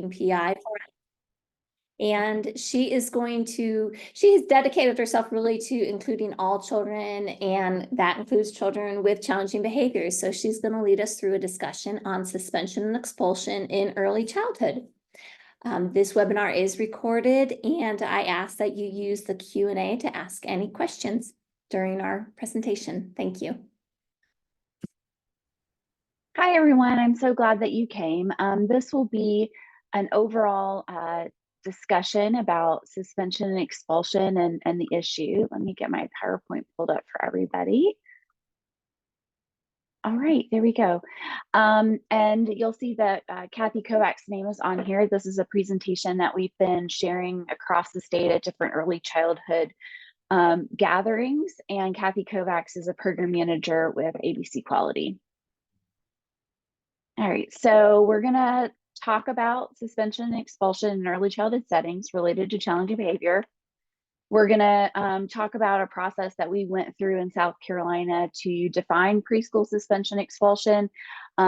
PI for us. And she has dedicated herself really to including all children, and that includes children with challenging behaviors. So she's going to lead us through a discussion on suspension and expulsion in early childhood. This webinar is recorded, and I ask that you use the Q&A to ask any questions during our presentation. Thank you. Hi, everyone. I'm so glad that you came. This will be an overall discussion about suspension and expulsion and the issue. Let me get my PowerPoint pulled up for everybody. All right, there we go. And you'll see that Kathy Kovac's name is on here. This is a presentation that we've been sharing across the state at different early childhood gatherings. And Kathy Kovacs is a program manager with ABC Quality. All right, so we're gonna talk about suspension and expulsion in early childhood settings related to challenging behavior. We're gonna talk about a process that we went through in South Carolina to define preschool suspension expulsion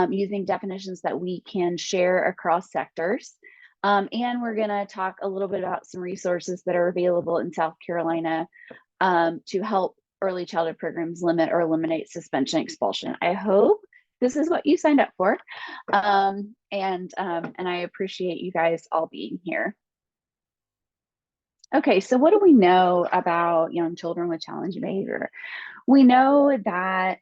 using definitions that we can share across sectors. And we're gonna talk a little bit about some resources that are available in South Carolina to help early childhood programs limit or eliminate suspension expulsion. I hope this is what you signed up for. And I appreciate you guys all being here. Okay, so what do we know about young children with challenging behavior? We know that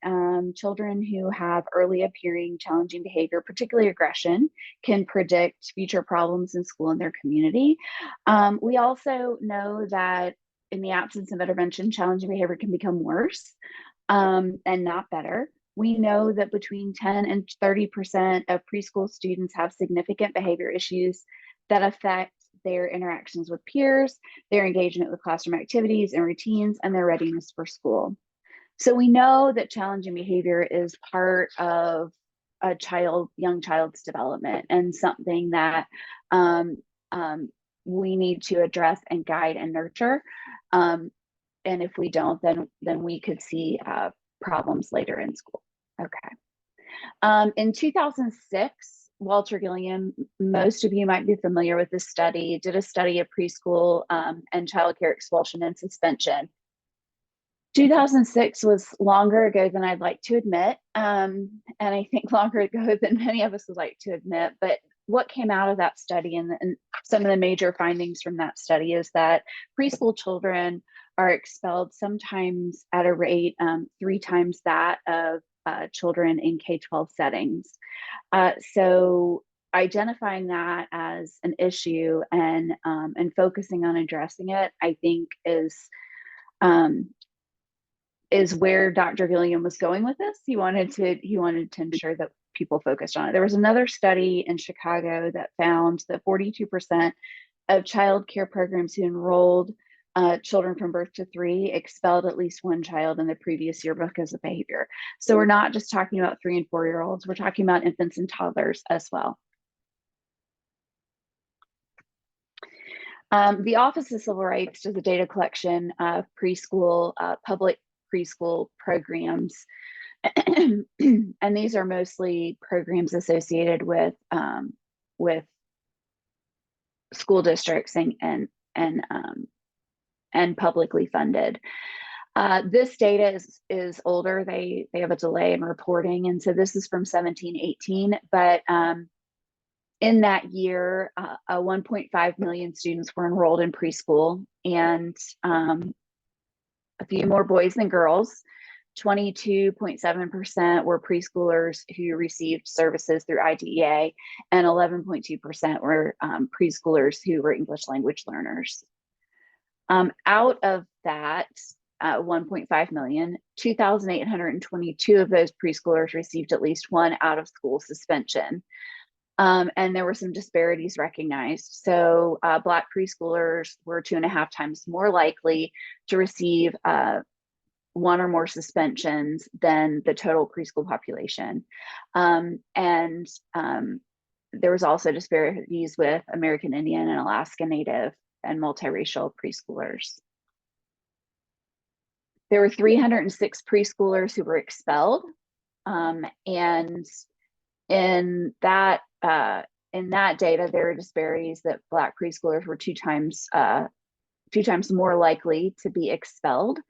children who have early appearing challenging behavior, particularly aggression, can predict future problems in school and their community. We also know that in the absence of intervention, challenging behavior can become worse and not better. We know that between 10 and 30% of preschool students have significant behavior issues that affect their interactions with peers, their engagement with classroom activities and routines, and their readiness for school. So we know that challenging behavior is part of a young child's development and something that we need to address and guide and nurture. And if we don't, then we could see problems later in school. Okay. In 2006, Walter Gilliam, most of you might be familiar with this study, did a study of preschool and childcare expulsion and suspension. 2006 was longer ago than I'd like to admit, and I think longer ago than many of us would like to admit. But what came out of that study and some of the major findings from that study is that preschool children are expelled sometimes at a rate 3 times that of children in K-12 settings. So identifying that as an issue and focusing on addressing it, I think is where Dr. Gilliam was going with this. He wanted to ensure that people focused on it. There was another study in Chicago that found that 42% of child care programs who enrolled children from birth to 3 expelled at least one child in the previous year because of behavior. So we're not just talking about 3 and 4-year-olds, we're talking about infants and toddlers as well. The Office of Civil Rights does a data collection of preschool, public preschool programs. And these are mostly programs associated with school districts and publicly funded. This data is older. They have a delay in reporting, and so this is from 17-18. But in that year, 1.5 million students were enrolled in preschool, and a few more boys than girls. 22.7% were preschoolers who received services through IDEA, and 11.2% were preschoolers who were English language learners. Out of that 1.5 million, 2,822 of those preschoolers received at least one out of school suspension. And there were some disparities recognized. So Black preschoolers were 2.5 times more likely to receive 1 or more suspensions than the total preschool population. And there was also disparities with American Indian and Alaska Native and multiracial preschoolers. There were 306 preschoolers who were expelled. And in that in that data, there are disparities that Black preschoolers were two times more likely to be expelled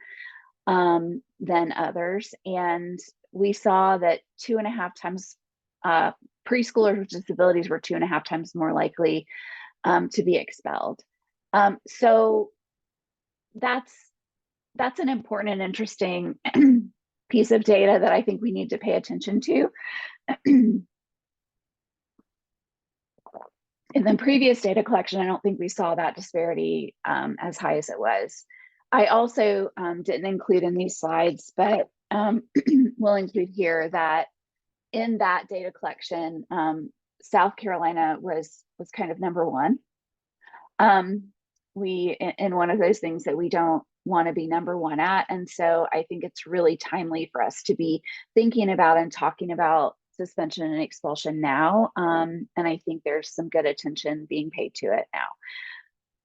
than others. And we saw that 2.5 times preschoolers with disabilities were 2.5 times more likely to be expelled. So that's an important and interesting piece of data that I think we need to pay attention to. In the previous data collection, I don't think we saw that disparity as high as it was. I also didn't include in these slides, but will include here that in that data collection, South Carolina was kind of number one. In one of those things that we don't want to be number one at. And so I think it's really timely for us to be thinking about and talking about suspension and expulsion now. And I think there's some good attention being paid to it now.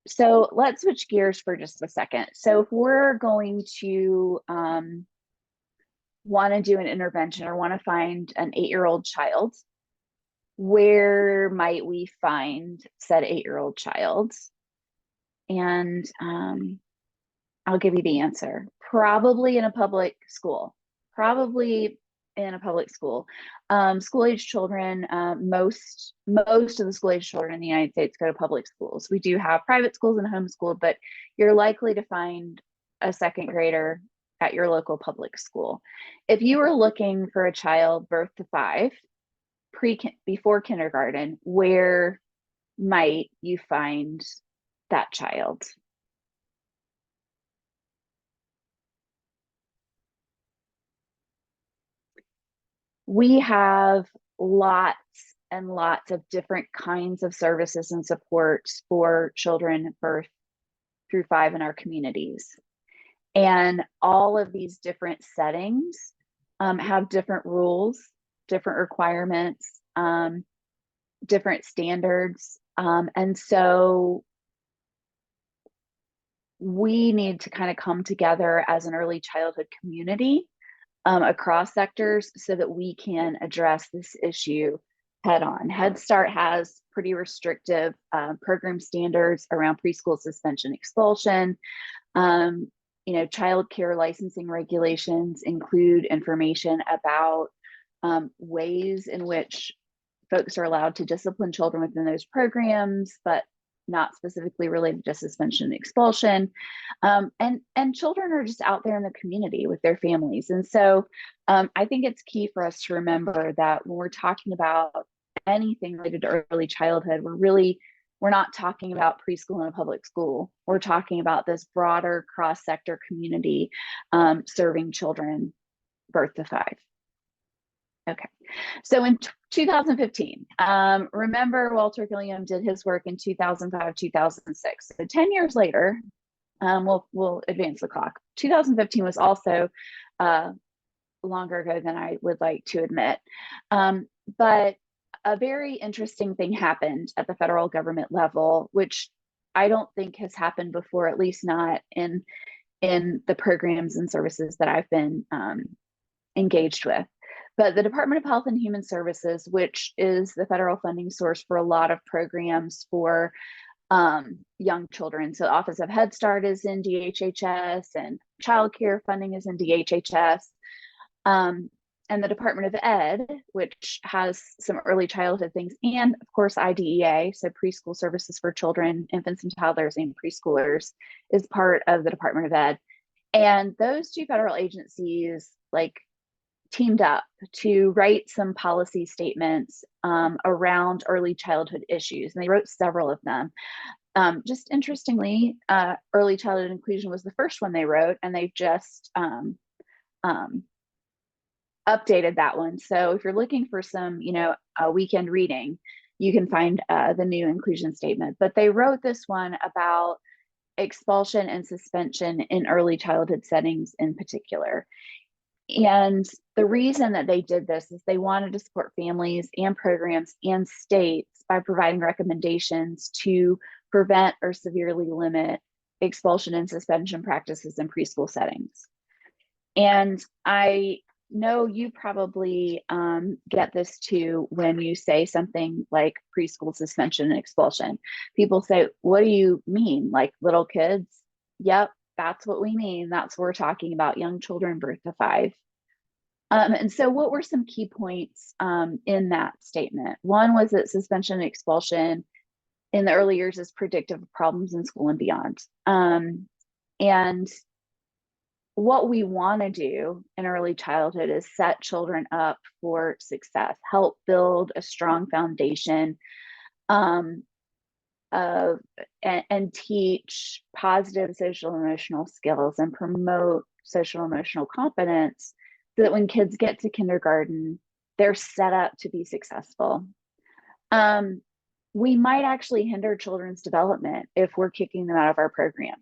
So let's switch gears for just a second. So if we're going to want to do an intervention or want to find an 8-year-old child, where might we find said 8-year-old child? And I'll give you the answer. Probably in a public school. Probably in a public school. School-age children, most of the school-age children in the United States go to public schools. We do have private schools and homeschooled, but you're likely to find a second grader at your local public school. If you were looking for a child birth to 5, before kindergarten, where might you find that child? We have lots and lots of different kinds of services and supports for children birth through 5 in our communities. And all of these different settings have different rules, different requirements, different standards. And so we need to kind of come together as an early childhood community across sectors so that we can address this issue head on. Head Start has pretty restrictive program standards around preschool suspension expulsion. Child care licensing regulations include information about ways in which folks are allowed to discipline children within those programs, but not specifically related to suspension and expulsion. And children are just out there in the community with their families. And so I think it's key for us to remember that when we're talking about anything related to early childhood, we're not talking about preschool in a public school. We're talking about this broader cross-sector community serving children birth to 5. Okay, so in 2015, remember Walter Gilliam did his work in 2005, 2006. So 10 years later, we'll advance the clock. 2015 was also longer ago than I would like to admit. But a very interesting thing happened at the federal government level, which I don't think has happened before, at least not in the programs and services that I've been engaged with. But the Department of Health and Human Services, which is the federal funding source for a lot of programs for young children. So the Office of Head Start is in DHHS and child care funding is in DHHS. And the Department of Ed, which has some early childhood things, and of course IDEA, so preschool services for children, infants and toddlers and preschoolers, is part of the Department of Ed. And those two federal agencies teamed up to write some policy statements around early childhood issues, and they wrote several of them. Just interestingly, early childhood inclusion was the first one they wrote, and they've just updated that one. So if you're looking for some, weekend reading, you can find the new inclusion statement. But they wrote this one about expulsion and suspension in early childhood settings in particular. And the reason that they did this is they wanted to support families and programs and states by providing recommendations to prevent or severely limit expulsion and suspension practices in preschool settings. And I know you probably get this too when you say something like preschool suspension and expulsion. People say, what do you mean? Like little kids? Yep, that's what we mean. That's what we're talking about, young children birth to 5. And so what were some key points in that statement? One was that suspension and expulsion in the early years is predictive of problems in school and beyond. And what we want to do in early childhood is set children up for success, help build a strong foundation um, of and teach positive social emotional skills and promote social emotional competence so that when kids get to kindergarten, they're set up to be successful. We might actually hinder children's development if we're kicking them out of our programs.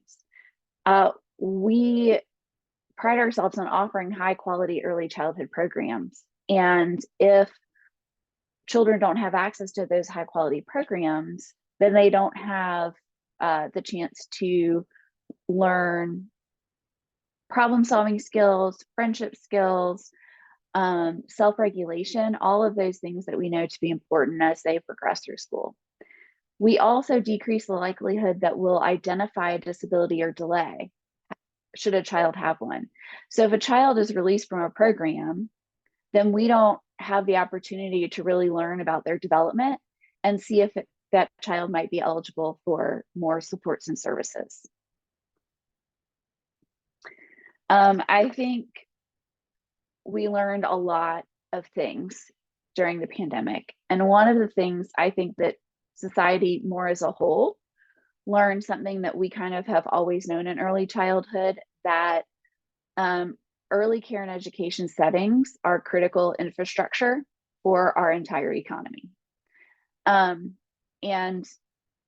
We pride ourselves on offering high quality early childhood programs. And if children don't have access to those high quality programs, then they don't have the chance to learn problem solving skills, friendship skills, self regulation, all of those things that we know to be important as they progress through school. We also decrease the likelihood that we'll identify a disability or delay should a child have one. So if a child is released from a program, then we don't have the opportunity to really learn about their development and see if that child might be eligible for more supports and services. I think we learned a lot of things during the pandemic. And one of the things I think that society more as a whole learned, something that we kind of have always known in early childhood, that early care and education settings are critical infrastructure for our entire economy. And,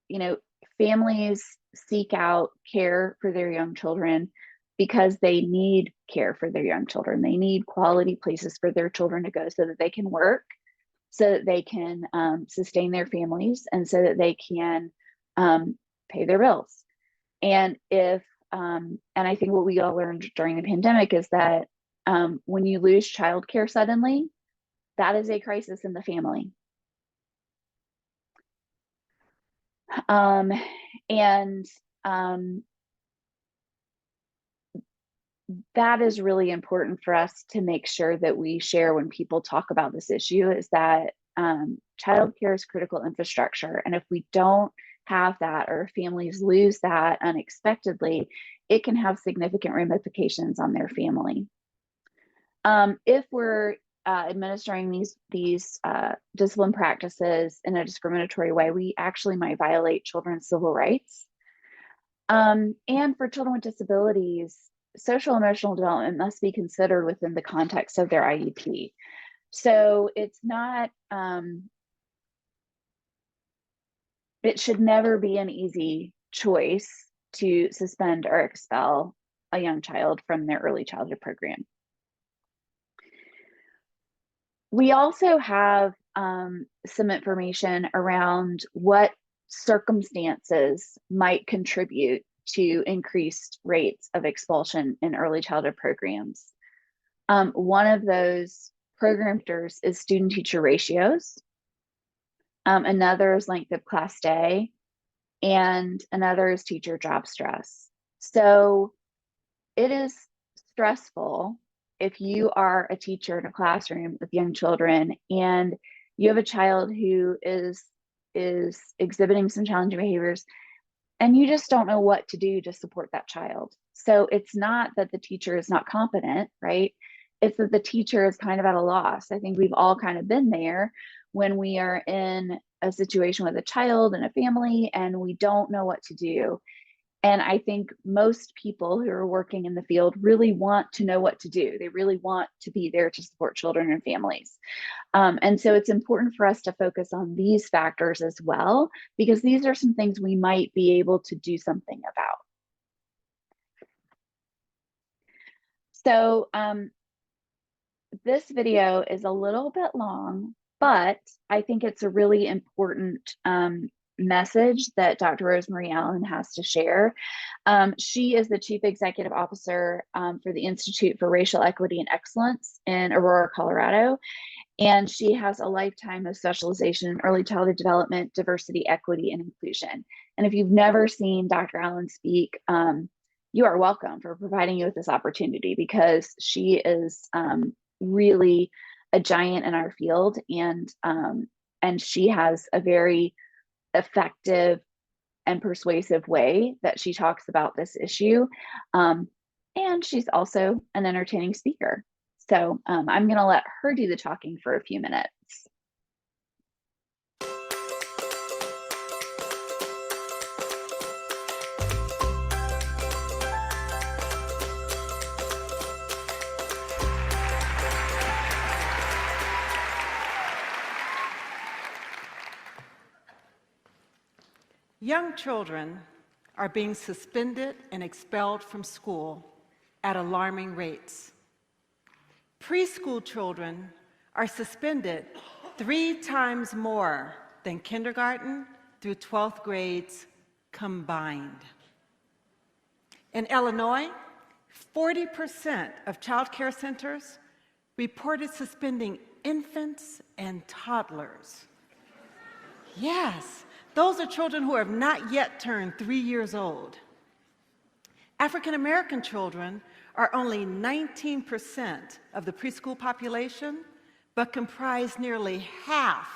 you know, families seek out care for their young children because they need care for their young children. They need quality places for their children to go so that they can work, so that they can sustain their families, and so that they can pay their bills. And I think what we all learned during the pandemic is that when you lose childcare suddenly, that is a crisis in the family. And that is really important for us to make sure that we share when people talk about this issue, is that childcare is critical infrastructure. And if we don't have that, or families lose that unexpectedly, it can have significant ramifications on their family. If we're administering these discipline practices in a discriminatory way, we actually might violate children's civil rights. And for children with disabilities, social emotional development must be considered within the context of their IEP. So it's not, it should never be an easy choice to suspend or expel a young child from their early childhood program. We also have some information around what circumstances might contribute to increased rates of expulsion in early childhood programs. One of those program factors is student-teacher ratios. Another is length of class day, and another is teacher job stress. So it is stressful if you are a teacher in a classroom with young children and you have a child who is exhibiting some challenging behaviors and you just don't know what to do to support that child. So it's not that the teacher is not competent, right? It's that the teacher is kind of at a loss. I think we've all kind of been there when we are in a situation with a child and a family and we don't know what to do. And I think most people who are working in the field really want to know what to do. They really want to be there to support children and families. And so it's important for us to focus on these factors as well, because these are some things we might be able to do something about. So this video is a little bit long, but I think it's a really important message that Dr. Rosemary Allen has to share. She is the Chief Executive Officer for the Institute for Racial Equity and Excellence in Aurora, Colorado. And she has a lifetime of specialization in early childhood development, diversity, equity, and inclusion. And if you've never seen Dr. Allen speak, you are welcome for providing you with this opportunity, because she is really a giant in our field, and she has a very effective and persuasive way that she talks about this issue. And she's also an entertaining speaker. So I'm going to let her do the talking for a few minutes. Young children are being suspended and expelled from school at alarming rates. Preschool children are suspended 3 times more than kindergarten through 12th grades combined. In Illinois, 40% of child care centers reported suspending infants and toddlers. Yes, those are children who have not yet turned 3 years old. African American children are only 19% of the preschool population, but comprise nearly half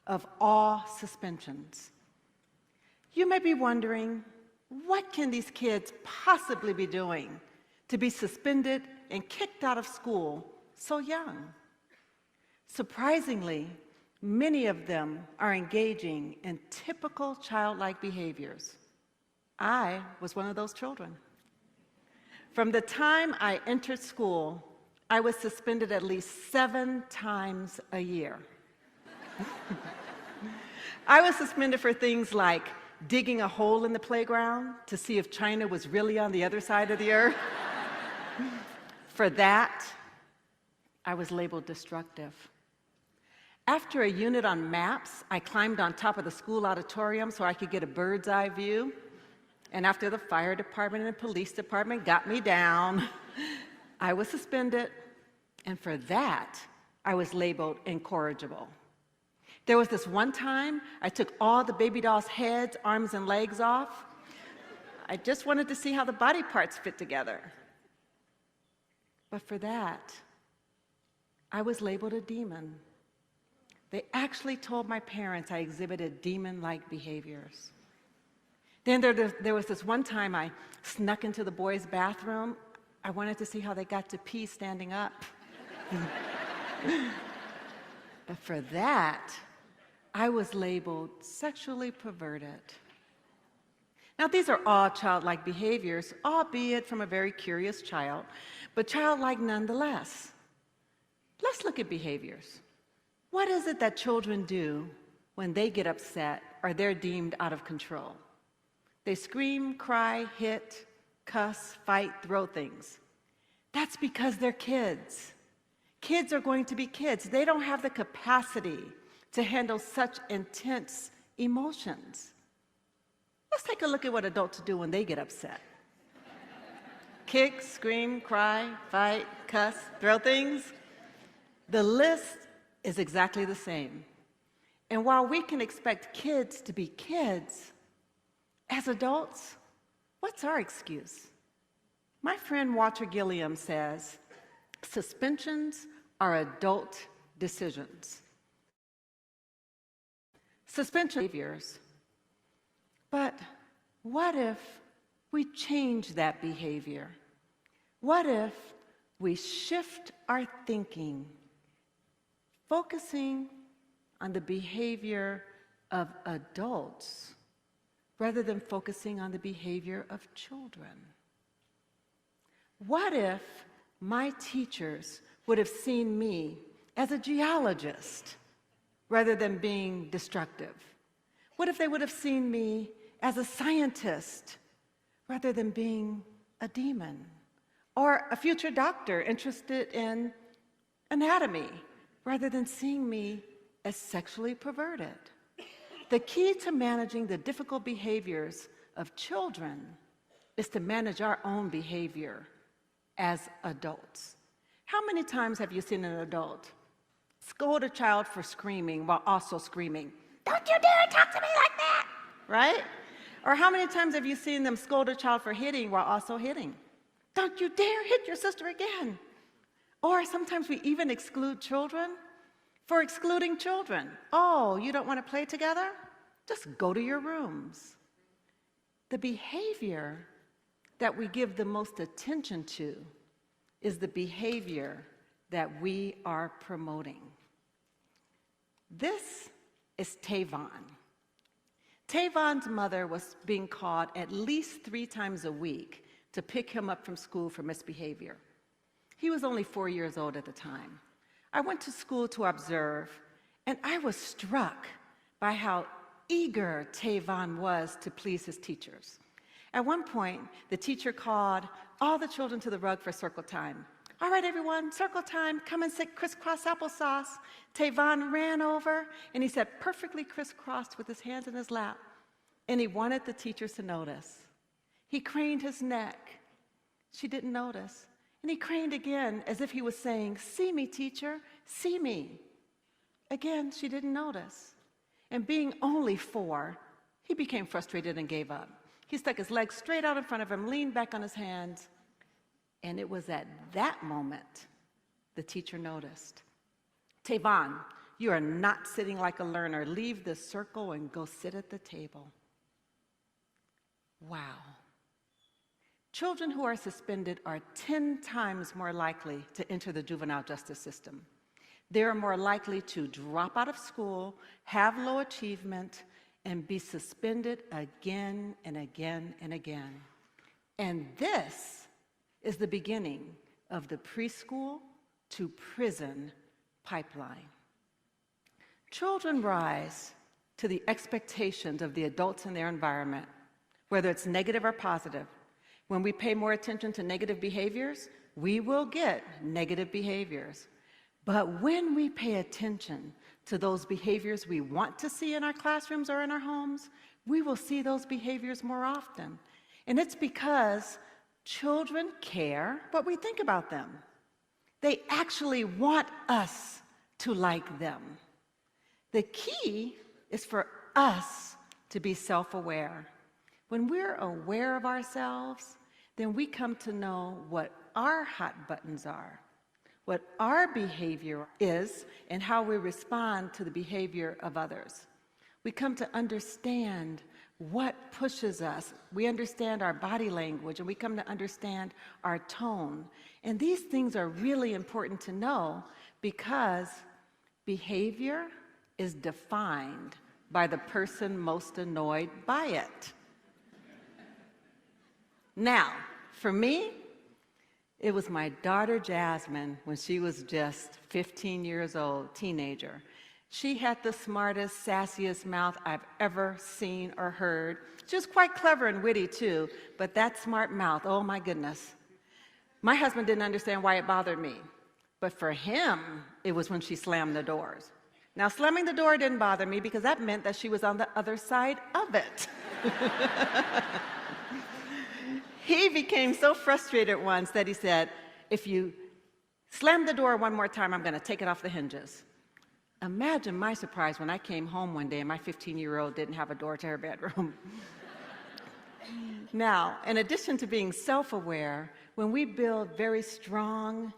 of all suspensions. You may be wondering, what can these kids possibly be doing to be suspended and kicked out of school so young? Surprisingly, many of them are engaging in typical childlike behaviors. I was one of those children. From the time I entered school, I was suspended at least 7 times a year. I was suspended for things like digging a hole in the playground to see if China was really on the other side of the earth. For that, I was labeled destructive. After a unit on maps, I climbed on top of the school auditorium so I could get a bird's eye view. And after the fire department and police department got me down, I was suspended. And for that, I was labeled incorrigible. There was this one time I took all the baby dolls' heads, arms, and legs off. I just wanted to see how the body parts fit together. But for that, I was labeled a demon. They actually told my parents I exhibited demon-like behaviors. Then there was this one time I snuck into the boys' bathroom. I wanted to see how they got to pee standing up. But for that, I was labeled sexually perverted. Now, these are all childlike behaviors, albeit from a very curious child, but childlike nonetheless. Let's look at behaviors. What is it that children do when they get upset or they're deemed out of control? They scream, cry, hit, cuss, fight, throw things. That's because they're kids. Kids are going to be kids. They don't have the capacity to handle such intense emotions. Let's take a look at what adults do when they get upset. Kick, scream, cry, fight, cuss, throw things. The list is exactly the same. And while we can expect kids to be kids, as adults, what's our excuse? My friend Walter Gilliam says, suspensions are adult decisions. Suspension behaviors. But what if we change that behavior? What if we shift our thinking, focusing on the behavior of adults rather than focusing on the behavior of children? What if my teachers would have seen me as a geologist rather than being destructive? What if they would have seen me as a scientist rather than being a demon? Or a future doctor interested in anatomy rather than seeing me as sexually perverted? The key to managing the difficult behaviors of children is to manage our own behavior as adults. How many times have you seen an adult scold a child for screaming while also screaming, "Don't you dare talk to me like that," right? Or how many times have you seen them scold a child for hitting while also hitting? "Don't you dare hit your sister again." Or sometimes we even exclude children for excluding children. "Oh, you don't want to play together? Just go to your rooms." The behavior that we give the most attention to is the behavior that we are promoting. This is Tavon. Tavon's mother was being called at least 3 times a week to pick him up from school for misbehavior. He was only 4 years old at the time. I went to school to observe, and I was struck by how eager Tavon was to please his teachers. At one point, the teacher called all the children to the rug for circle time. "All right, everyone, circle time, come and sit crisscross applesauce." Tavon ran over, and he sat perfectly crisscrossed with his hands in his lap, and he wanted the teachers to notice. He craned his neck. She didn't notice. And he craned again as if he was saying, "See me, teacher, see me." Again, she didn't notice. And being only 4, he became frustrated and gave up. He stuck his legs straight out in front of him, leaned back on his hands, and it was at that moment the teacher noticed. "Tavon, you are not sitting like a learner. Leave the circle and go sit at the table." Wow. Children who are suspended are 10 times more likely to enter the juvenile justice system. They are more likely to drop out of school, have low achievement, and be suspended again and again and again. And this is the beginning of the preschool to prison pipeline. Children rise to the expectations of the adults in their environment, whether it's negative or positive. When we pay more attention to negative behaviors, we will get negative behaviors. But when we pay attention to those behaviors we want to see in our classrooms or in our homes, we will see those behaviors more often. And it's because children care what we think about them. They actually want us to like them. The key is for us to be self-aware. When we're aware of ourselves, then we come to know what our hot buttons are, what our behavior is, and how we respond to the behavior of others. We come to understand what pushes us. We understand our body language, and we come to understand our tone. And these things are really important to know because behavior is defined by the person most annoyed by it. Now, for me, it was my daughter Jasmine when she was just 15 years old, teenager. She had the smartest, sassiest mouth I've ever seen or heard. She was quite clever and witty too, but that smart mouth, oh my goodness. My husband didn't understand why it bothered me, but for him, it was when she slammed the doors. Now, slamming the door didn't bother me because that meant that she was on the other side of it. He became so frustrated once that he said, "If you slam the door one more time, I'm going to take it off the hinges." Imagine my surprise when I came home one day and my 15-year-old didn't have a door to her bedroom. Now, in addition to being self-aware, when we build very strong,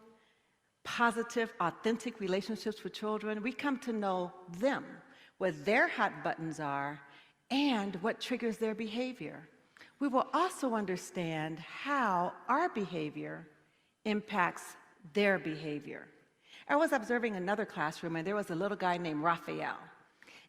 positive, authentic relationships with children, we come to know them, what their hot buttons are, and what triggers their behavior. We will also understand how our behavior impacts their behavior. I was observing another classroom, and there was a little guy named Raphael.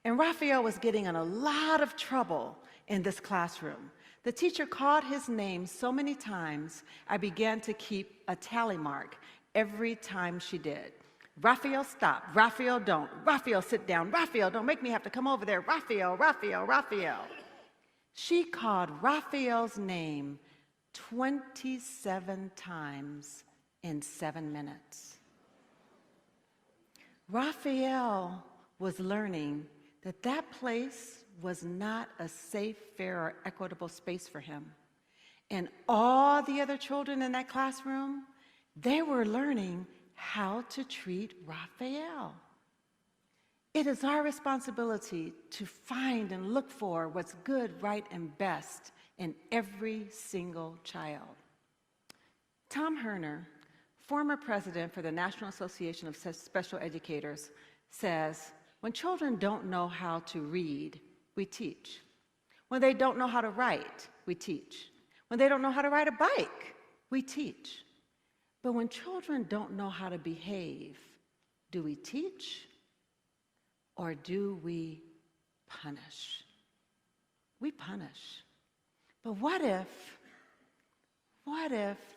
And Raphael was getting in a lot of trouble in this classroom. The teacher called his name so many times, I began to keep a tally mark every time she did. Raphael, stop. Raphael, don't. Raphael, sit down. Raphael, don't make me have to come over there. Raphael, Raphael, Raphael. She called Raphael's name 27 times in 7 minutes. Raphael was learning that that place was not a safe, fair, or equitable space for him. And all the other children in that classroom, they were learning how to treat Raphael. It is our responsibility to find and look for what's good, right, and best in every single child. Tom Herner, former president for the National Association of Special Educators, says, when children don't know how to read, we teach. When they don't know how to write, we teach. When they don't know how to ride a bike, we teach. But when children don't know how to behave, do we teach or do we punish? We punish. But what if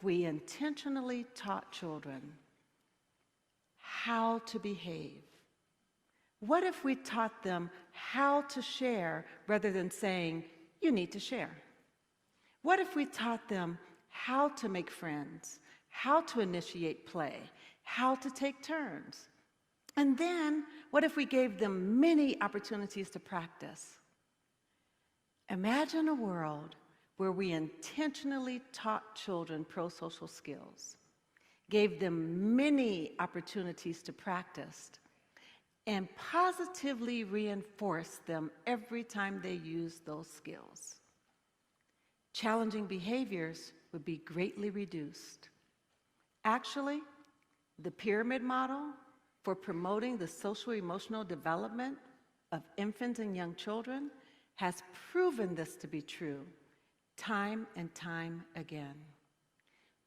we intentionally taught children how to behave? What if we taught them how to share rather than saying, you need to share? What if we taught them how to make friends, how to initiate play, how to take turns? And then, what if we gave them many opportunities to practice? Imagine a world where we intentionally taught children pro-social skills, gave them many opportunities to practice, and positively reinforced them every time they used those skills. Challenging behaviors would be greatly reduced. Actually, the pyramid model for promoting the social-emotional development of infants and young children has proven this to be true time and time again.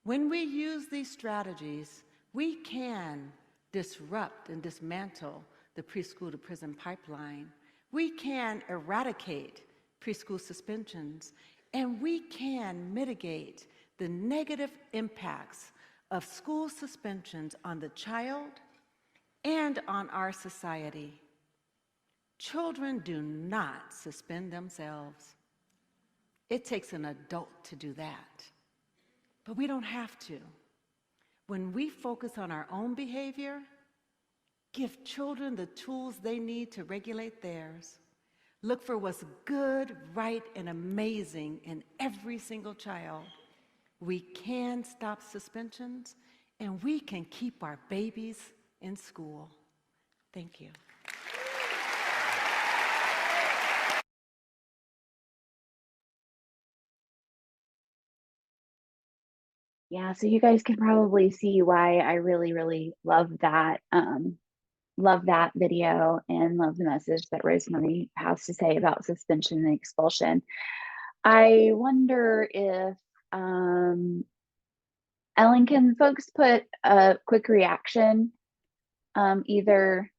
When we use these strategies, we can disrupt and dismantle the preschool to prison pipeline. We can eradicate preschool suspensions, and we can mitigate the negative impacts of school suspensions on the child and on our society. Children do not suspend themselves. It takes an adult to do that, but we don't have to. When we focus on our own behavior, give children the tools they need to regulate theirs. Look for what's good, right, and amazing in every single child. We can stop suspensions, and we can keep our babies in school. Thank you. Yeah, so you guys can probably see why I really, really love that video and love the message that Rosemary has to say about suspension and expulsion. I wonder if Ellen, can folks put a quick reaction, either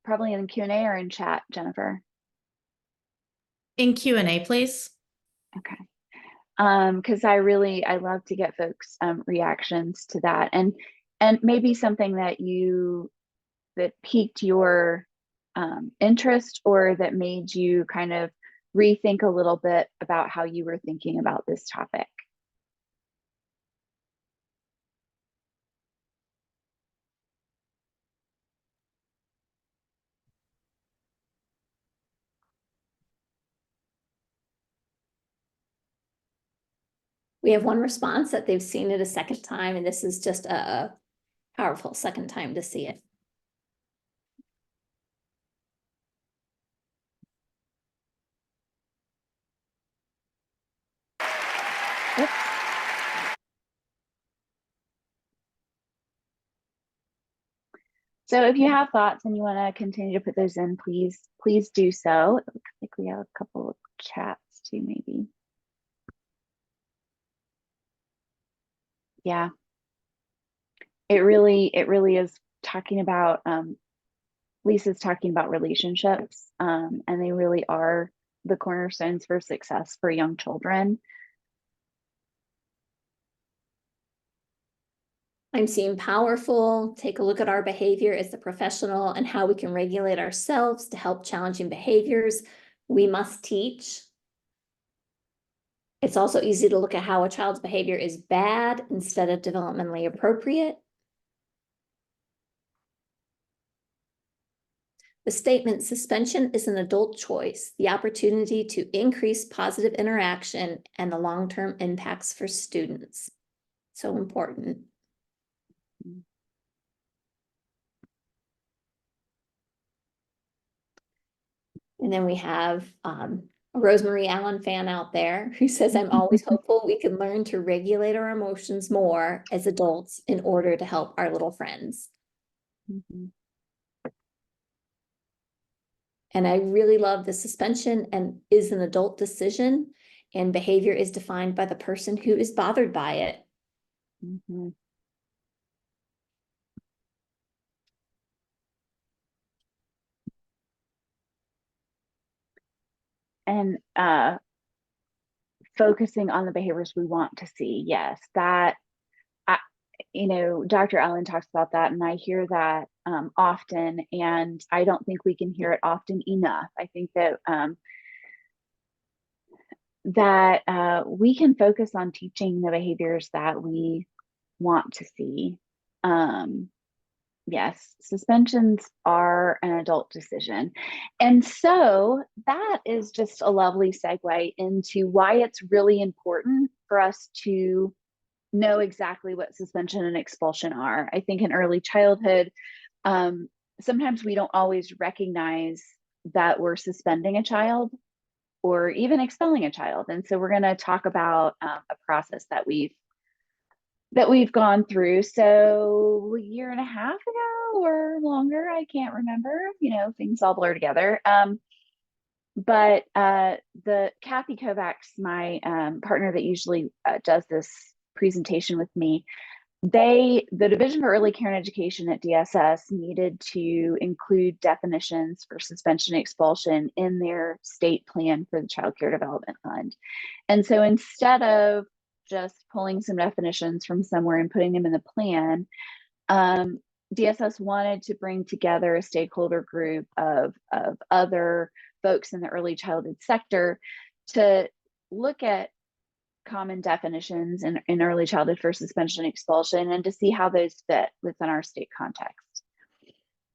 probably in the Q&A or in chat, Jennifer? In Q&A, please. Okay. Because I love to get folks reactions to that, and maybe something that piqued your interest, or that made you kind of rethink a little bit about how you were thinking about this topic. We have one response that they've seen it a second time, and this is just a powerful second time to see it. Yep. So if you have thoughts and you want to continue to put those in, please do so. It looks like we have a couple of chats too, maybe. Yeah. It really is talking about, Lisa's talking about relationships, and they really are the cornerstones for success for young children. I'm seeing powerful. Take a look at our behavior as the professional and how we can regulate ourselves to help challenging behaviors. We must teach. It's also easy to look at how a child's behavior is bad instead of developmentally appropriate. The statement, suspension is an adult choice, the opportunity to increase positive interaction and the long-term impacts for students. So important. And then we have a Rosemary Allen fan out there who says, I'm always hopeful we can learn to regulate our emotions more as adults in order to help our little friends. Mhm. And I really love the suspension and is an adult decision, and behavior is defined by the person who is bothered by it. Mhm. And focusing on the behaviors we want to see. Yes, that, I, Dr. Allen talks about that, and I hear that often, and I don't think we can hear it often enough. I think that we can focus on teaching the behaviors that we want to see. Yes, suspensions are an adult decision. And so that is just a lovely segue into why it's really important for us to know exactly what suspension and expulsion are. I think in early childhood, sometimes we don't always recognize that we're suspending a child or even expelling a child. And so we're going to talk about a process that we've gone through. So a year and a half ago or longer, I can't remember, things all blur together. But the Kathy Kovacs, my partner that usually does this presentation with me, the Division for Early Care and Education at DSS needed to include definitions for suspension and expulsion in their state plan for the Child Care Development Fund. And so instead of just pulling some definitions from somewhere and putting them in the plan, DSS wanted to bring together a stakeholder group of other folks in the early childhood sector to look at common definitions in early childhood for suspension and expulsion and to see how those fit within our state context.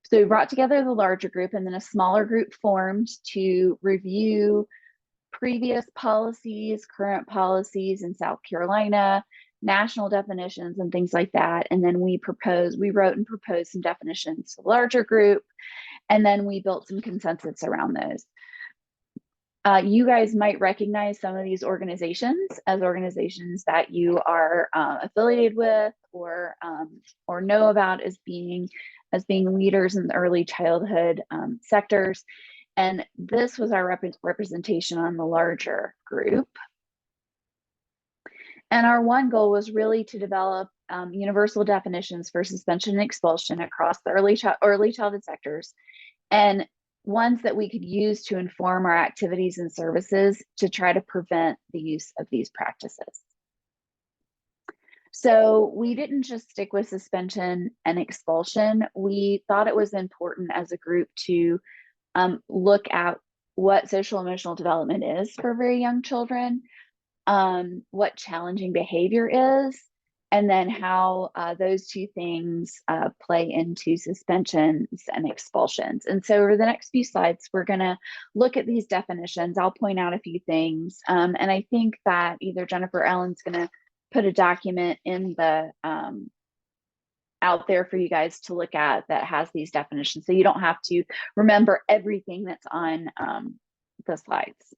So we brought together the larger group, and then a smaller group formed to review previous policies, current policies in South Carolina, national definitions and things like that. And then we wrote and proposed some definitions to the larger group, and then we built some consensus around those. You guys might recognize some of these organizations as organizations that you are affiliated with or know about as being leaders in the early childhood sectors. And this was our representation on the larger group. And our one goal was really to develop universal definitions for suspension and expulsion across the early childhood sectors, and ones that we could use to inform our activities and services to try to prevent the use of these practices. So we didn't just stick with suspension and expulsion. We thought it was important as a group to look at what social emotional development is for very young children, what challenging behavior is, and then how those two things play into suspensions and expulsions. And so over the next few slides, we're going to look at these definitions. I'll point out a few things. And I think that either Jennifer or Ellen's going to put a document in the out there for you guys to look at that has these definitions, so you don't have to remember everything that's on the slides.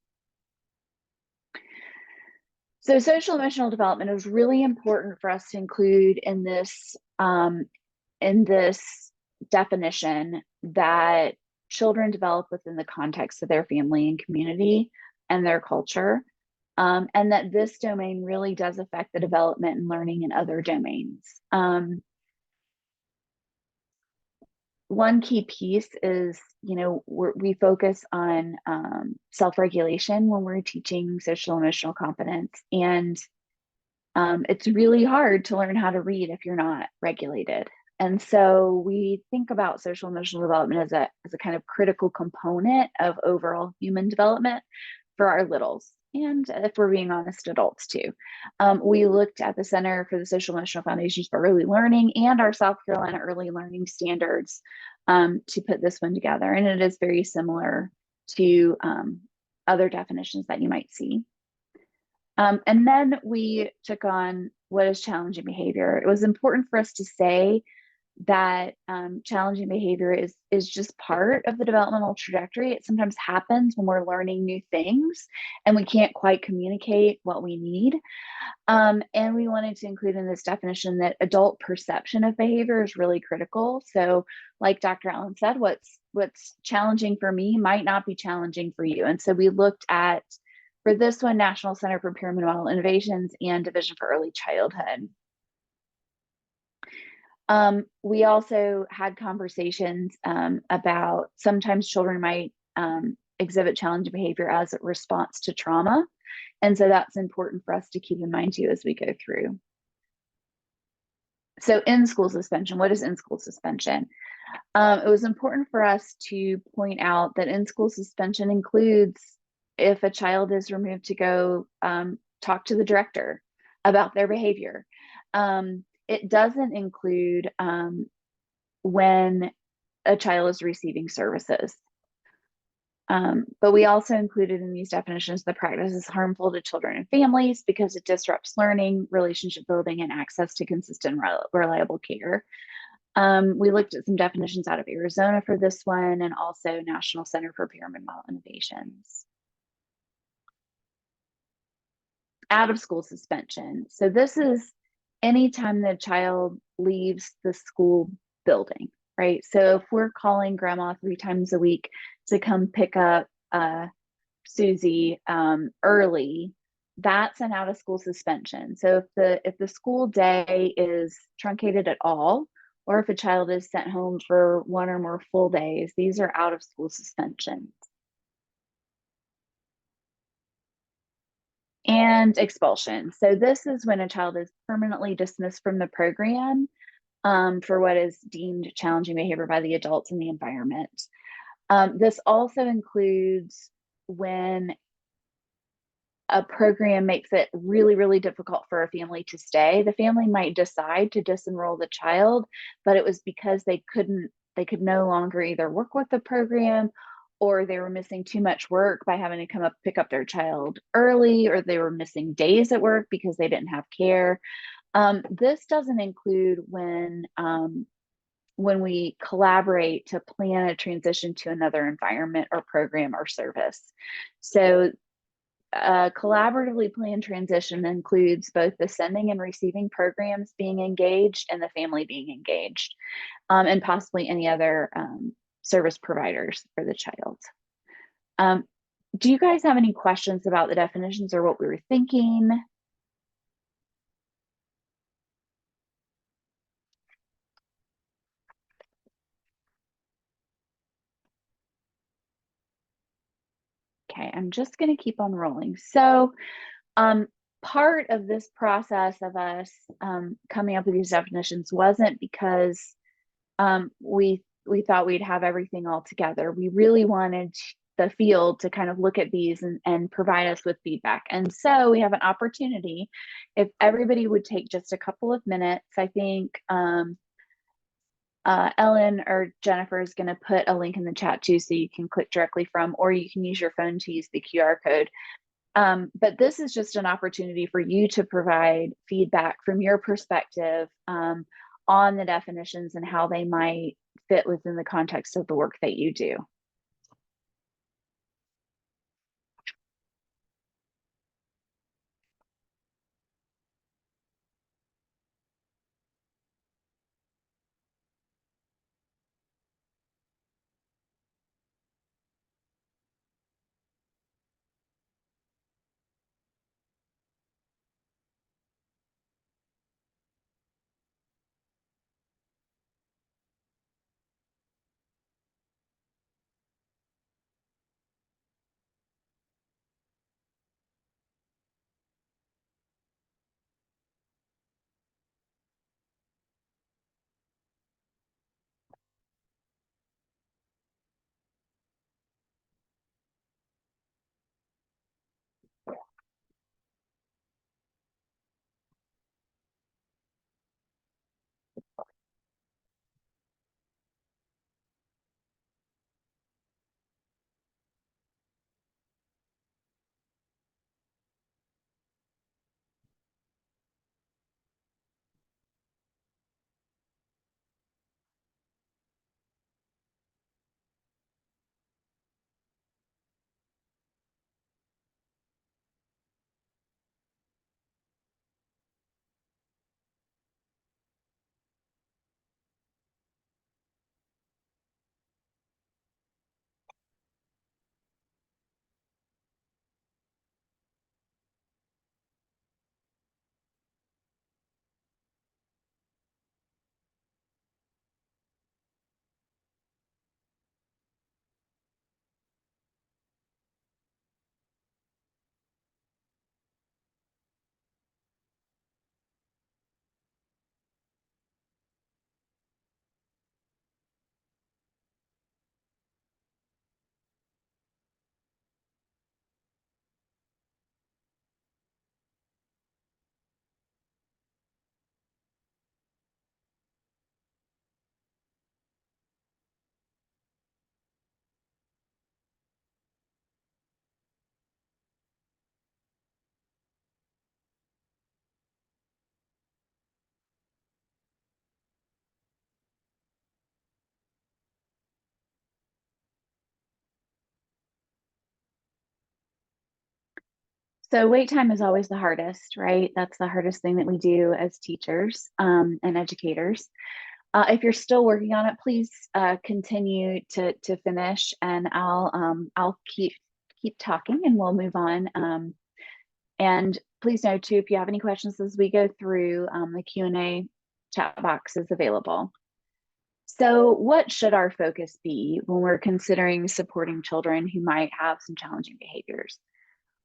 So social emotional development is really important for us to include in this definition, that children develop within the context of their family and community and their culture, and that this domain really does affect the development and learning in other domains. One key piece is, we focus on self-regulation when we're teaching social emotional competence. And it's really hard to learn how to read if you're not regulated. And so we think about social emotional development as a kind of critical component of overall human development for our littles. and if we're being honest, adults too. We looked at the Center for the Social Emotional Foundations for Early Learning and our South Carolina Early Learning Standards to put this one together. And it is very similar to other definitions that you might see. And then we took on what is challenging behavior. It was important for us to say that challenging behavior is just part of the developmental trajectory. It sometimes happens when we're learning new things and we can't quite communicate what we need. And we wanted to include in this definition that adult perception of behavior is really critical. So like Dr. Allen said, what's challenging for me might not be challenging for you. And so we looked at, for this one, National Center for Pyramid Model Innovations and Division for Early Childhood. We also had conversations about sometimes children might exhibit challenging behavior as a response to trauma. And so that's important for us to keep in mind too as we go through. So in-school suspension, what is in-school suspension? It was important for us to point out that in-school suspension includes if a child is removed to go talk to the director about their behavior. It doesn't include when a child is receiving services. But we also included in these definitions the practice is harmful to children and families because it disrupts learning, relationship building, and access to consistent, reliable care. We looked at some definitions out of Arizona for this one and also National Center for Pyramid Model Innovations. Out of school suspension. So this is anytime the child leaves the school building, right? So if we're calling grandma 3 times a week to come pick up Susie early, that's an out of school suspension. So if the school day is truncated at all, or if a child is sent home for 1 or more full days, these are out of school suspensions. And expulsion. So this is when a child is permanently dismissed from the program for what is deemed challenging behavior by the adults in the environment. This also includes when a program makes it really, really difficult for a family to stay. The family might decide to disenroll the child, but it was because they could no longer either work with the program or they were missing too much work by having to come up, pick up their child early, or they were missing days at work because they didn't have care. This doesn't include when we collaborate to plan a transition to another environment or program or service. So collaboratively planned transition includes both the sending and receiving programs being engaged and the family being engaged, and possibly any other service providers for the child. Do you guys have any questions about the definitions or what we were thinking? Okay, I'm just going to keep on rolling. So part of this process of us coming up with these definitions wasn't because we thought we'd have everything all together. We really wanted the field to kind of look at these and provide us with feedback. And so we have an opportunity. If everybody would take just a couple of minutes, I think Ellen or Jennifer is going to put a link in the chat too, so you can click directly from, or you can use your phone to use the QR code. But this is just an opportunity for you to provide feedback from your perspective on the definitions and how they might fit within the context of the work that you do. So wait time is always the hardest, right? That's the hardest thing that we do as teachers and educators. If you're still working on it, please continue to finish, and I'll keep talking, and we'll move on. And please know too, if you have any questions as we go through, the Q&A chat box is available. So what should our focus be when we're considering supporting children who might have some challenging behaviors?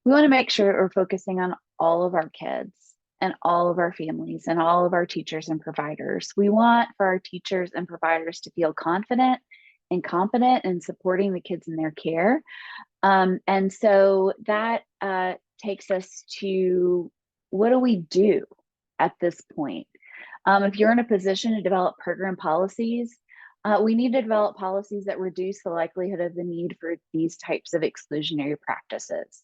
We want to make sure that we're focusing on all of our kids and all of our families and all of our teachers and providers. We want for our teachers and providers to feel confident and competent in supporting the kids in their care. And so that takes us to, what do we do at this point? If you're in a position to develop program policies, we need to develop policies that reduce the likelihood of the need for these types of exclusionary practices.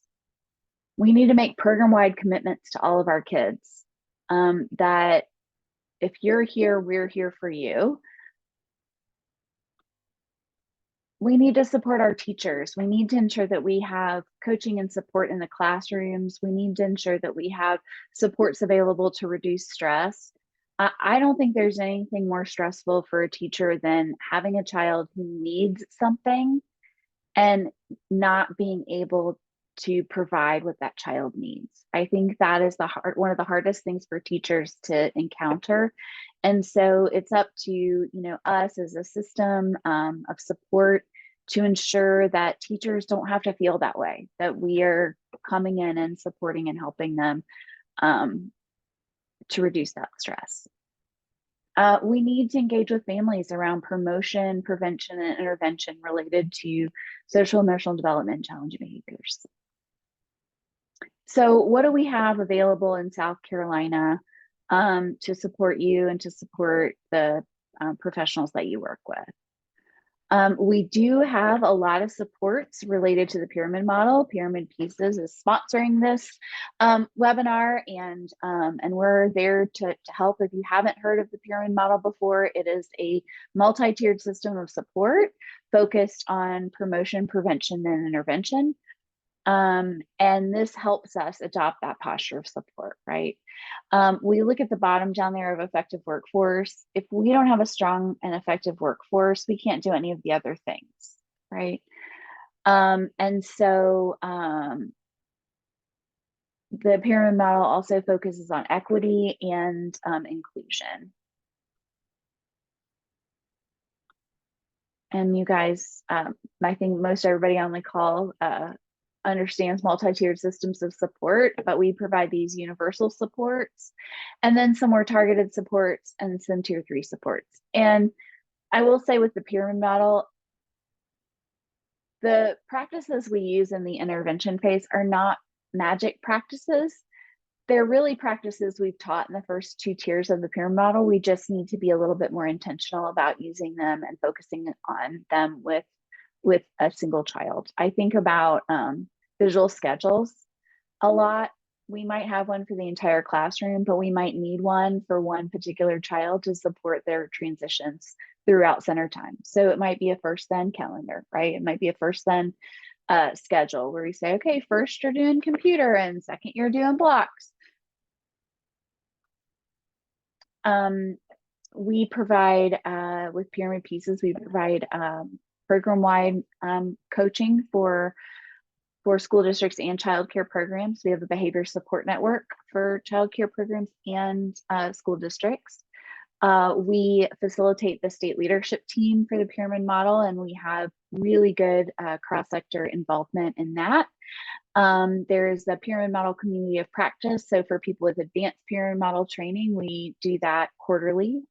We need to make program-wide commitments to all of our kids, that if you're here, we're here for you. We need to support our teachers. We need to ensure that we have coaching and support in the classrooms. We need to ensure that we have supports available to reduce stress. I don't think there's anything more stressful for a teacher than having a child who needs something and not being able to provide what that child needs. I think that is one of the hardest things for teachers to encounter. And so it's up to us as a system of support to ensure that teachers don't have to feel that way, that we are coming in and supporting and helping them to reduce that stress. We need to engage with families around promotion, prevention, and intervention related to social, emotional development, and challenging behaviors. So what do we have available in South Carolina to support you and to support the professionals that you work with? We do have a lot of supports related to the pyramid model. Pyramid Pieces is sponsoring this webinar, and we're there to help. If you haven't heard of the pyramid model before, it is a multi-tiered system of support focused on promotion, prevention, and intervention. And this helps us adopt that posture of support, right? We look at the bottom down there of effective workforce. If we don't have a strong and effective workforce, we can't do any of the other things, right? And so the pyramid model also focuses on equity and inclusion. And you guys, I think most everybody on the call understands multi-tiered systems of support, but we provide these universal supports and then some more targeted supports and some tier 3 supports. And I will say with the pyramid model, the practices we use in the intervention phase are not magic practices. They're really practices we've taught in the first 2 tiers of the pyramid model. We just need to be a little bit more intentional about using them and focusing on them with a single child. I think about visual schedules a lot. We might have one for the entire classroom, but we might need one for one particular child to support their transitions throughout center time. So it might be a first then calendar, right? It might be a first then schedule where we say, okay, first you're doing computer and second you're doing blocks. We provide, with Pyramid Pieces, we provide program-wide coaching for school districts and childcare programs. We have a behavior support network for childcare programs and school districts. We facilitate the state leadership team for the pyramid model, and we have really good cross-sector involvement in that. There's the pyramid model community of practice. So for people with advanced pyramid model training, we do that quarterly.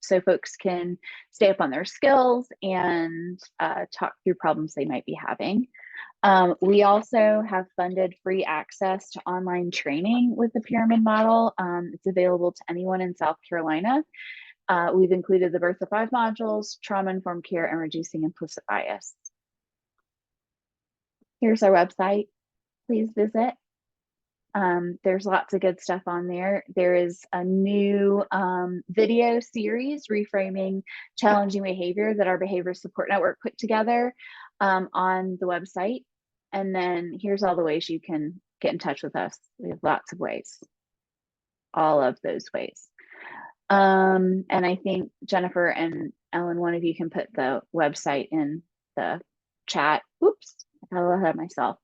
So folks can stay up on their skills and talk through problems they might be having. We also have funded free access to online training with the pyramid model. It's available to anyone in South Carolina. We've included the Birth of 5 modules, trauma-informed care, and reducing implicit bias. Here's our website. Please visit. There's lots of good stuff on there. There is a new video series, Reframing Challenging Behavior, that our Behavior Support Network put together on the website. And then here's all the ways you can get in touch with us. We have lots of ways, all of those ways. And I think Jennifer and Ellen, one of you can put the website in the chat. Oops, I got ahead of myself.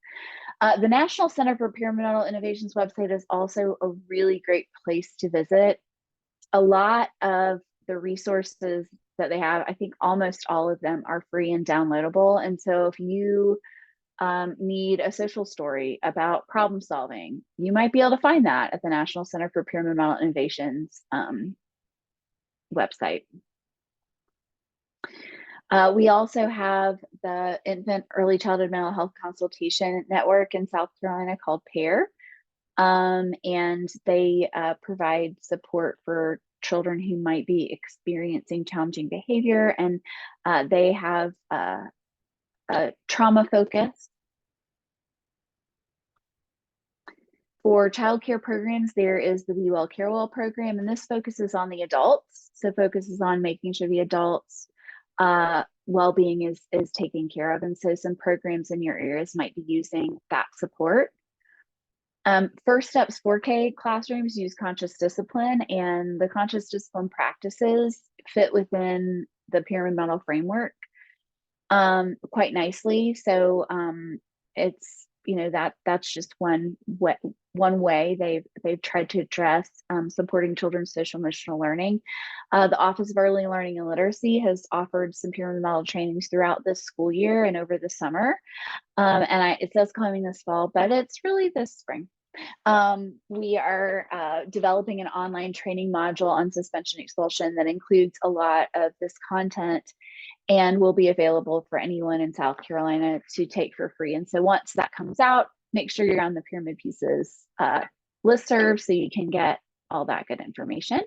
The National Center for Pyramidal Innovations website is also a really great place to visit. A lot of the resources that they have, I think almost all of them are free and downloadable. And so if you need a social story about problem solving, you might be able to find that at the National Center for Pyramidal Innovations website. We also have the Infant Early Childhood Mental Health Consultation Network in South Carolina called PAIR. And they provide support for children who might be experiencing challenging behavior. And they have a trauma focus. For childcare programs, there is the Be Well Care Well program, and this focuses on the adults. So focuses on making sure the adults' well-being is taken care of. And so some programs in your areas might be using that support. First Steps 4K classrooms use conscious discipline, and the conscious discipline practices fit within the pyramid model framework quite nicely. So it's, you know, that's just one way they've tried to address supporting children's social emotional learning. The Office of Early Learning and Literacy has offered some pyramid model trainings throughout this school year and over the summer. And it says coming this fall, but it's really this spring. We are developing an online training module on suspension expulsion that includes a lot of this content and will be available for anyone in South Carolina to take for free. And so once that comes out, make sure you're on the Pyramid Pieces listserv so you can get all that good information.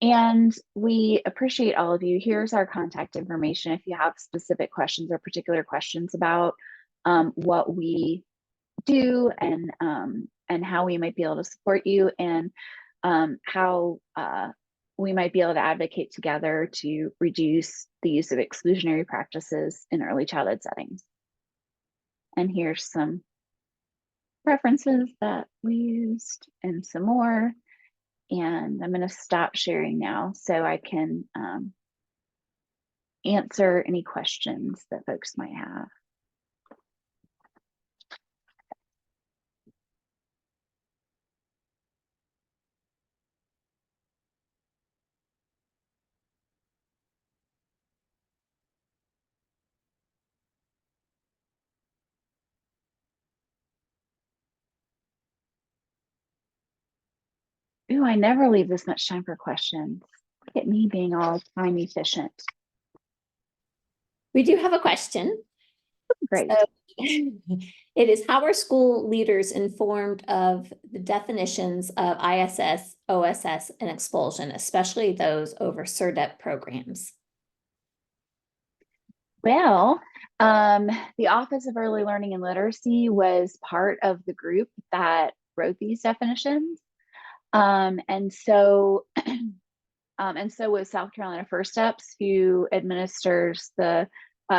And we appreciate all of you. Here's our contact information if you have specific questions or particular questions about what we do and how we might be able to support you, and how we might be able to advocate together to reduce the use of exclusionary practices in early childhood settings. And here's some references that we used and some more. And I'm going to stop sharing now so I can answer any questions that folks might have. Ooh, I never leave this much time for questions. Look at me being all time efficient. We do have a question. Great. So, it is, how are school leaders informed of the definitions of ISS, OSS, and expulsion, especially those over CERDEP programs? Well, the Office of Early Learning and Literacy was part of the group that wrote these definitions. And so was South Carolina First Steps, who administers the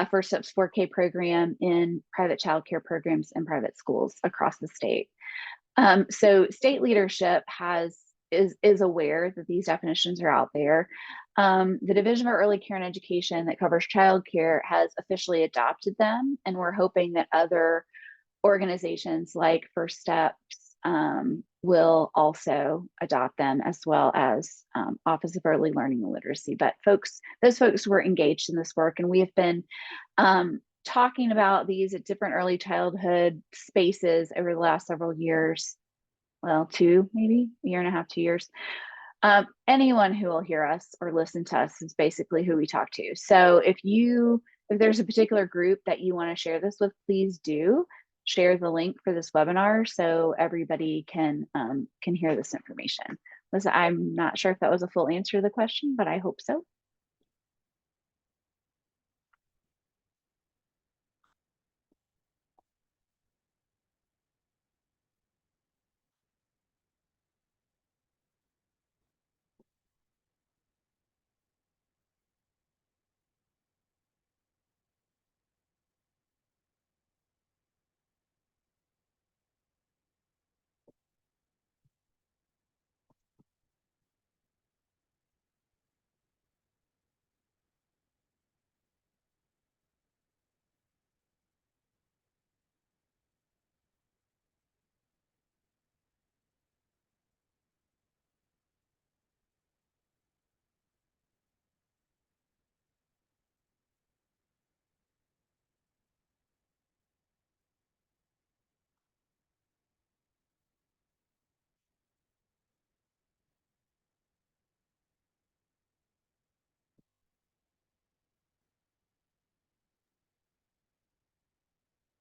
First Steps 4K program in private childcare programs in private schools across the state. So state leadership is aware that these definitions are out there. The Division of Early Care and Education that covers childcare has officially adopted them, and we're hoping that other organizations like First Steps will also adopt them, as well as Office of Early Learning and Literacy. But those folks were engaged in this work, and we have been talking about these at different early childhood spaces over the last several years. Well, maybe a year and a half, 2 years. Anyone who will hear us or listen to us is basically who we talk to. So if there's a particular group that you want to share this with, please do share the link for this webinar so everybody can hear this information. Listen, I'm not sure if that was a full answer to the question, but I hope so.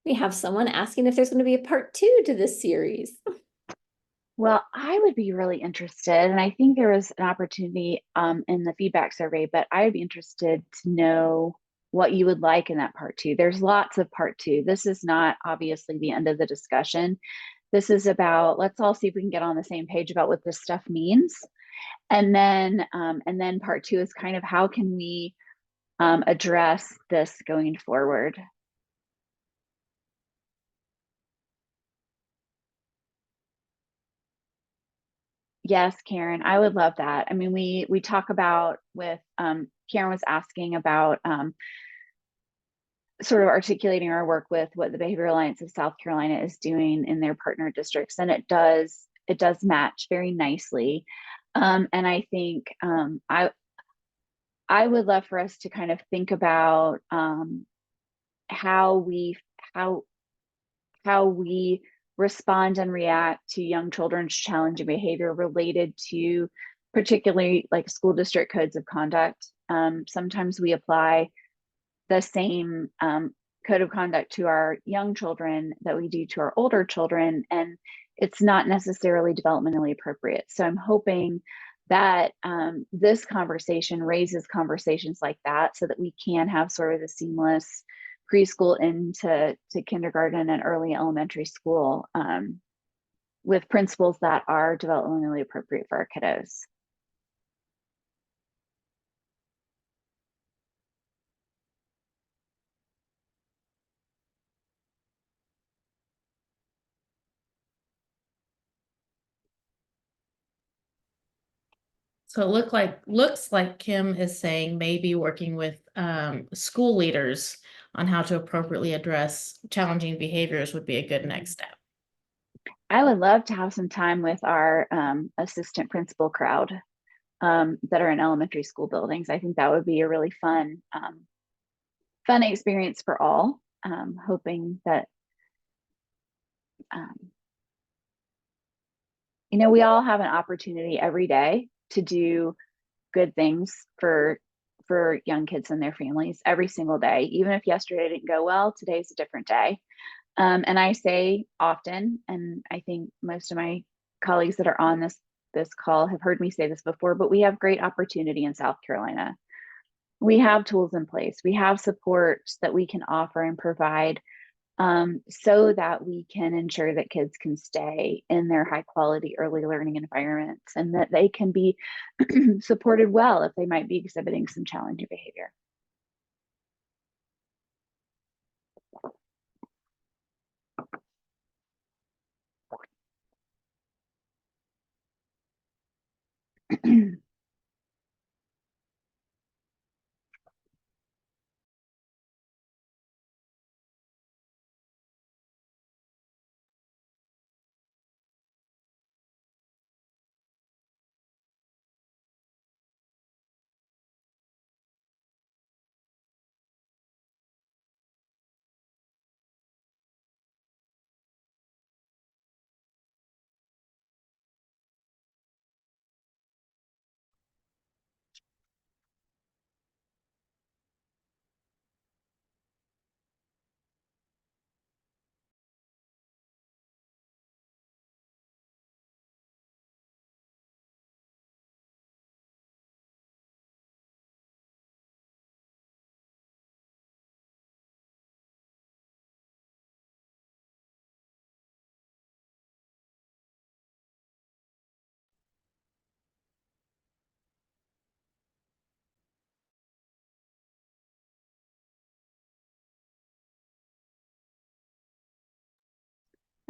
We have someone asking if there's going to be a part 2 to this series. Well, I would be really interested, and I think there was an opportunity in the feedback survey, but I would be interested to know what you would like in that part 2. There's lots of part 2. This is not obviously the end of the discussion. This is about, let's all see if we can get on the same page about what this stuff means. And then part 2 is kind of how can we address this going forward. Yes, Karen, I would love that. I mean, we talk about with Karen was asking about sort of articulating our work with what the Behavioral Alliance of South Carolina is doing in their partner districts, and it does match very nicely. And I think I would love for us to kind of think about how we respond and react to young children's challenging behavior related to particularly like school district codes of conduct. Sometimes we apply the same code of conduct to our young children that we do to our older children, and it's not necessarily developmentally appropriate. So I'm hoping that this conversation raises conversations like that so that we can have sort of a seamless preschool into kindergarten and early elementary school with principles that are developmentally appropriate for our kiddos. So it looks like Kim is saying maybe working with school leaders on how to appropriately address challenging behaviors would be a good next step. I would love to have some time with our assistant principal crowd that are in elementary school buildings. I think that would be a really fun experience for all. Hoping that you know, we all have an opportunity every day to do good things for young kids and their families every single day. Even if yesterday didn't go well, today's a different day. And I say often, and I think most of my colleagues that are on this call have heard me say this before, but we have great opportunity in South Carolina. We have tools in place. We have supports that we can offer and provide so that we can ensure that kids can stay in their high quality early learning environments and that they can be supported well if they might be exhibiting some challenging behavior.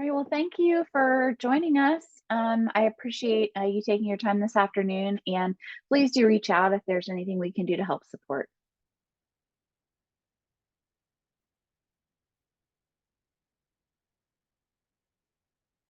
All right, well, thank you for joining us. I appreciate you taking your time this afternoon, and please do reach out if there's anything we can do to help support.